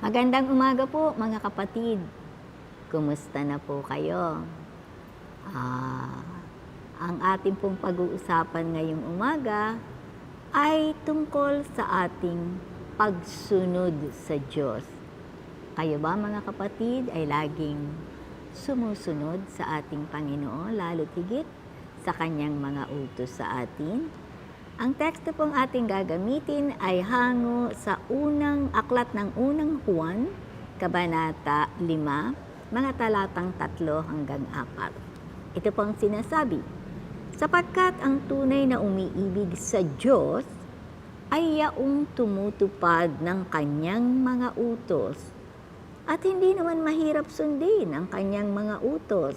Magandang umaga po mga kapatid. Kumusta na po kayo? Ah, ang ating pong pag-uusapan ngayong umaga ay tungkol sa ating pagsunod sa Diyos. Kayo ba mga kapatid ay laging sumusunod sa ating Panginoon, lalo't higit sa Kanyang mga utos sa atin? Ang teksto pong ating gagamitin ay hango sa unang aklat ng unang Juan, Kabanata 5, mga talatang 3 hanggang 4. Ito pong sinasabi, sapagkat ang tunay na umiibig sa Diyos ay yaong tumutupad ng Kanyang mga utos. At hindi naman mahirap sundin ang Kanyang mga utos,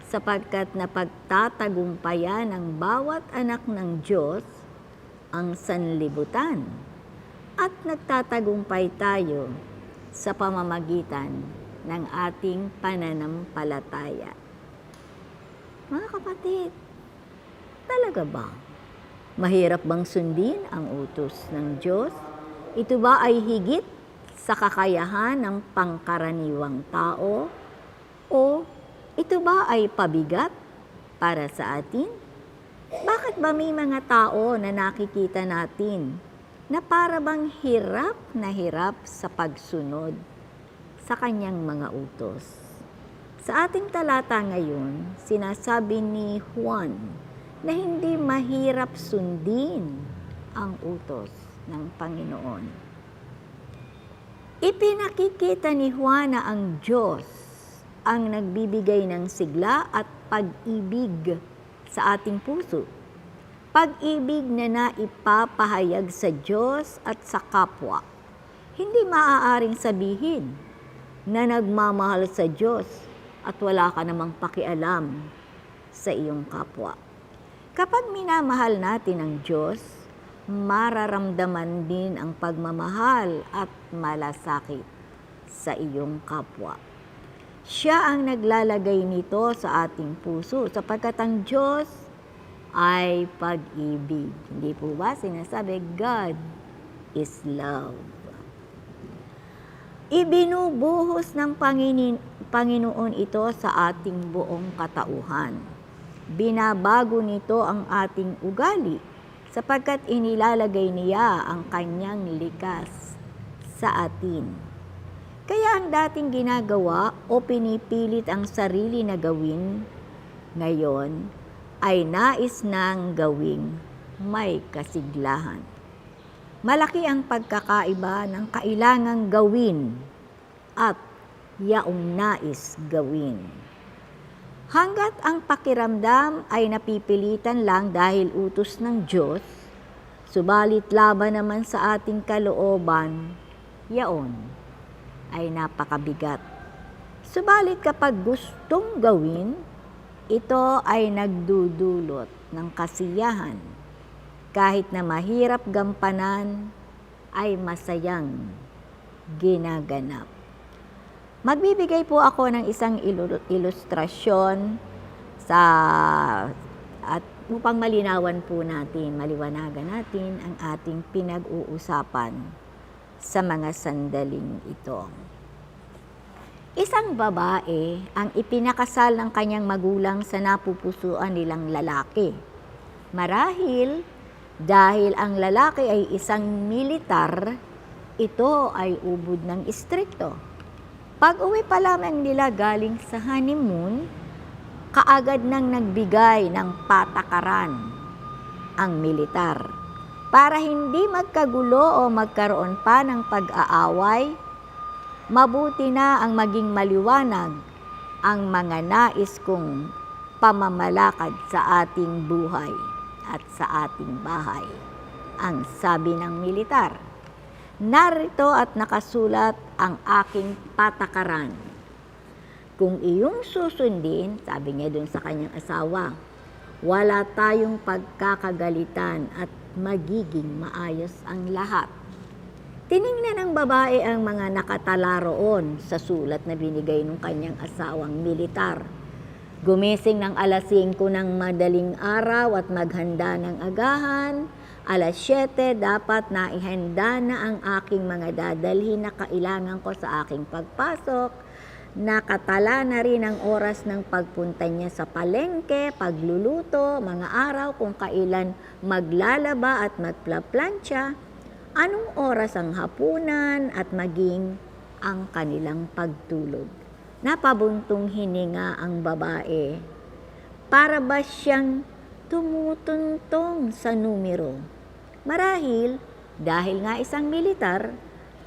sapagkat napagtatagumpayan ng bawat anak ng Diyos ang sanlibutan at nagtatagumpay tayo sa pamamagitan ng ating pananampalataya. Mga kapatid, talaga ba? Mahirap bang sundin ang utos ng Diyos? Ito ba ay higit sa kakayahan ng pangkaraniwang tao? O ito ba ay pabigat para sa atin? Bakit ba may mga tao na nakikita natin na para bang hirap na hirap sa pagsunod sa kanyang mga utos? Sa ating talata ngayon, sinasabi ni Juan na hindi mahirap sundin ang utos ng Panginoon. Ipinakikita ni Juan na ang Diyos ang nagbibigay ng sigla at pag-ibig sa ating puso. Pag-ibig na naipapahayag sa Diyos at sa kapwa. Hindi maaaring sabihin na nagmamahal sa Diyos at wala ka namang pakialam sa iyong kapwa. Kapag minamahal natin ang Diyos, mararamdaman din ang pagmamahal at malasakit sa iyong kapwa. Siya ang naglalagay nito sa ating puso sapagkat ang Diyos ay pag-ibig. Hindi po ba sinasabi, God is love. Ibinubuhos ng Panginoon ito sa ating buong katauhan. Binabago nito ang ating ugali sapagkat inilalagay niya ang kanyang likas sa atin. Kaya ang dating ginagawa o pinipilit ang sarili na gawin, ngayon ay nais nang gawing may kasiglahan. Malaki ang pagkakaiba ng kailangang gawin at yaong nais gawin. Hanggat ang pakiramdam ay napipilitan lang dahil utos ng Diyos, subalit laban naman sa ating kalooban, yaon ay napakabigat. Subalit kapag gustong gawin, ito ay nagdudulot ng kasiyahan. Kahit na mahirap gampanan, ay masayang ginaganap. Magbibigay po ako ng isang ilustrasyon at upang maliwanagan natin ang ating pinag-uusapan sa mga sandaling ito. Isang babae ang ipinakasal ng kanyang magulang sa napupusuan nilang lalaki. Marahil dahil ang lalaki ay isang militar, ito ay ubod ng istrikto. Pag-uwi pa lamang nila galing sa honeymoon, kaagad nang nagbigay ng patakaran ang militar. Para hindi magkagulo o magkaroon pa ng pag-aaway, mabuti na ang maging maliwanag ang mga nais kong pamamalakad sa ating buhay at sa ating bahay. Ang sabi ng militar, narito at nakasulat ang aking patakaran. Kung iyong susundin, sabi niya dun sa kanyang asawa, wala tayong pagkakagalitan at magiging maayos ang lahat. Tiningnan ng babae ang mga nakatala roon sa sulat na binigay ng kanyang asawang militar. Gumising ng alas 5 ng madaling araw at maghanda ng agahan 7:00 dapat naihanda na ang aking mga dadalhin na kailangan ko sa aking pagpasok. Nakatala na rin ang oras ng pagpunta niya sa palengke, pagluluto, mga araw kung kailan maglalaba at magplaplansya, anong oras ang hapunan at maging ang kanilang pagtulog. Napabuntong hininga ang babae. Para ba siyang tumutuntong sa numero? Marahil, dahil nga isang militar,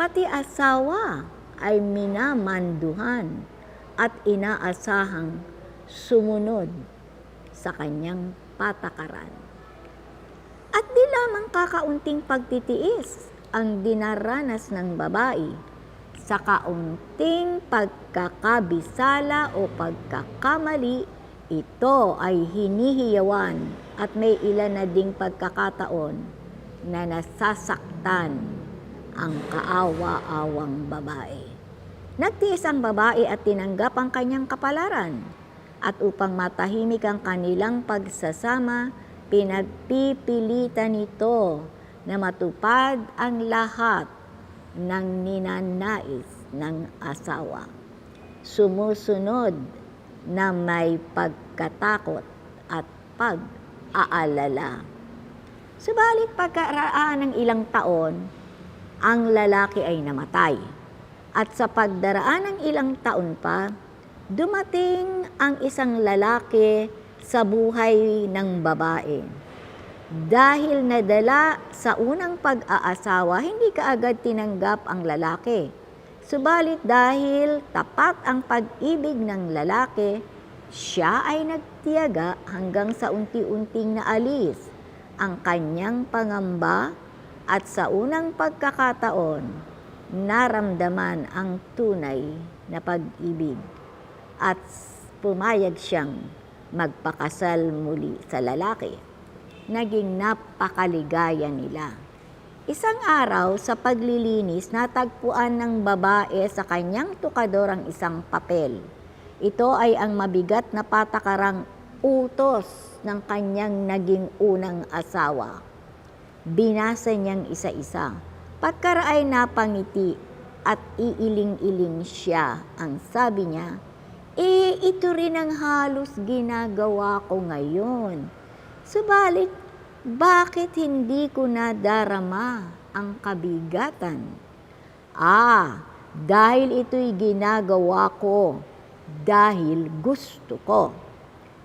pati asawa ay minamanduhan at inaasahang sumunod sa kanyang patakaran. At di lamang kakaunting pagtitiis ang dinaranas ng babae, sa kaunting pagkakabisala o pagkakamali, ito ay hinihiyawan at may ilan na ding pagkakataon na nasasaktan ang kaawa-awang babae. Nagtiis ang babae at tinanggap ang kanyang kapalaran, at upang matahimik ang kanilang pagsasama, pinagpipilitan nito na matupad ang lahat ng ninanais ng asawa. Sumusunod na may pagkatakot at pag-aalala. Subalit pagkaraan ng ilang taon, ang lalaki ay namatay. At sa pagdaraan ng ilang taon pa, dumating ang isang lalaki sa buhay ng babae. Dahil nadala sa unang pag-aasawa, hindi kaagad tinanggap ang lalaki. Subalit dahil tapat ang pag-ibig ng lalaki, siya ay nagtiyaga hanggang sa unti-unting naalis ang kanyang pangamba, at sa unang pagkakataon, naramdaman ang tunay na pag-ibig at pumayag siyang magpakasal muli sa lalaki. Naging napakaligaya nila. Isang araw sa paglilinis, natagpuan ng babae sa kanyang tukador ang isang papel. Ito ay ang mabigat na patakarang utos ng kanyang naging unang asawa. Binasa niyang isa-isa. Pagkaraay napangiti at iiling-iling siya. Ang sabi niya, ito rin ang halos ginagawa ko ngayon. Subalit, bakit hindi ko nadarama ang kabigatan? Dahil ito'y ginagawa ko dahil gusto ko.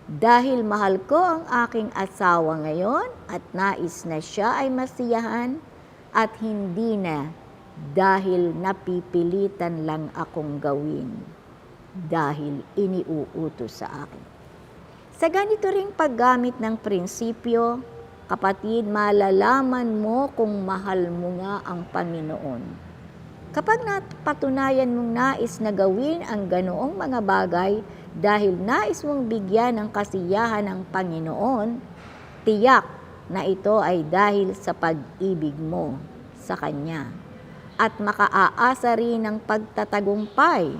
Dahil mahal ko ang aking asawa ngayon at nais na siya ay masiyahan at hindi na dahil napipilitan lang akong gawin dahil iniuutos sa akin. Sa ganito ring paggamit ng prinsipyo, kapatid, malalaman mo kung mahal mo nga ang Panginoon. Kapag napatunayan mong nais na gawin ang ganoong mga bagay dahil nais mong bigyan ng kasiyahan ng Panginoon, tiyak na ito ay dahil sa pag-ibig mo sa Kanya at makaaasa rin ng pagtatagumpay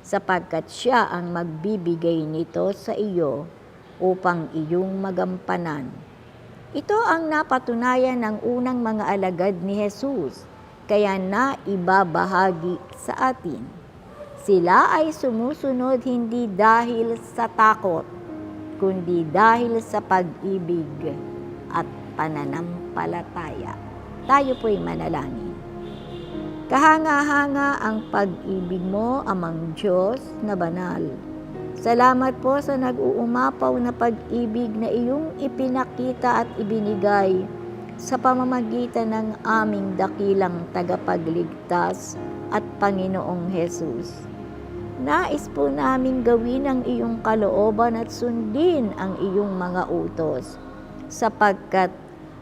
sapagkat siya ang magbibigay nito sa iyo upang iyong magampanan. Ito ang napatunayan ng unang mga alagad ni Jesus, kaya naibabahagi sa atin. Sila ay sumusunod hindi dahil sa takot, kundi dahil sa pag-ibig at pananampalataya. Tayo po'y manalangin. Kahanga-hanga ang pag-ibig mo, Amang Diyos na banal. Salamat po sa nag-uumapaw na pag-ibig na iyong ipinakita at ibinigay sa pamamagitan ng aming dakilang tagapagligtas at Panginoong Jesus. Nais po namin gawin ang iyong kalooban at sundin ang iyong mga utos, sapagkat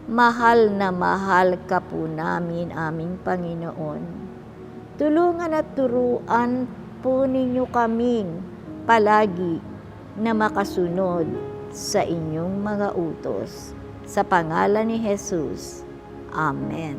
mahal na mahal ka po namin, aming Panginoon. Tulungan at turuan po ninyo kaming palagi na makasunod sa inyong mga utos. Sa pangalan ni Jesus. Amen.